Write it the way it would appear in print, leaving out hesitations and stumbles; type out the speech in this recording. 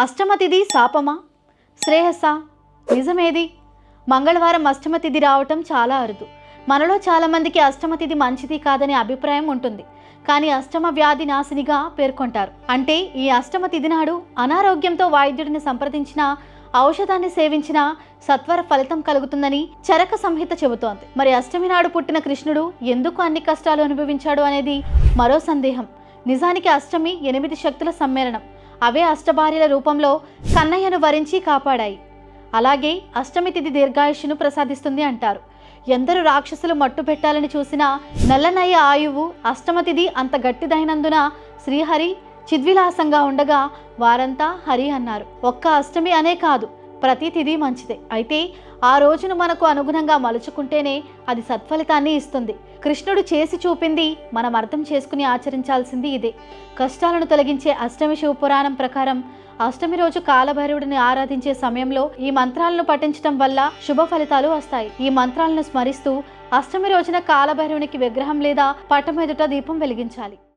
అష్టమ తిథి శాపమా శ్రేయస్సా? నిజమేది? మంగళవారం అష్టమ తిథి రావటం చాలా అరుదు. మనలో చాలామందికి అష్టమ తిథి మంచిది కాదనే అభిప్రాయం ఉంటుంది. కానీ అష్టమ వ్యాధి నాశినిగా పేర్కొంటారు. అంటే ఈ అష్టమ తిథి నాడు అనారోగ్యంతో వైద్యుడిని సంప్రదించిన, ఔషధాన్ని సేవించిన సత్వర ఫలితం కలుగుతుందని చరక సంహిత చెబుతోంది. మరి అష్టమి నాడు పుట్టిన కృష్ణుడు ఎందుకు అన్ని కష్టాలు అనుభవించాడు అనేది మరో సందేహం. నిజానికి అష్టమి 8 శక్తుల సమ్మేళనం. అవే అష్టభార్యల రూపంలో కన్నయ్యను వరించి కాపాడాయి. అలాగే అష్టమి తిథి దీర్ఘాయుష్ను ప్రసాదిస్తుంది అంటారు. ఎందరు రాక్షసులు మట్టు పెట్టాలని చూసినా నల్లనయ్య ఆయువు అష్టమ తిథి అంత గట్టిదైనందున శ్రీహరి చిద్విలాసంగా ఉండగా వారంతా హరి అన్నారు. ఒక్క అష్టమి అనే కాదు, ప్రతి తిథి మంచిదే. అయితే ఆ రోజును మనకు అనుగుణంగా మలుచుకుంటేనే అది సత్ఫలితాన్ని ఇస్తుంది. కృష్ణుడు చేసి చూపింది మనం అర్థం చేసుకుని ఆచరించాల్సింది ఇదే. కష్టాలను తొలగించే అష్టమి శివపురాణం ప్రకారం అష్టమి రోజు కాలభైరవుడిని ఆరాధించే సమయంలో ఈ మంత్రాలను పఠించడం వల్ల శుభ ఫలితాలు వస్తాయి. ఈ మంత్రాలను స్మరిస్తూ అష్టమి రోజున కాలభైరవునికి విగ్రహం లేదా పటం ఎదుట దీపం వెలిగించాలి.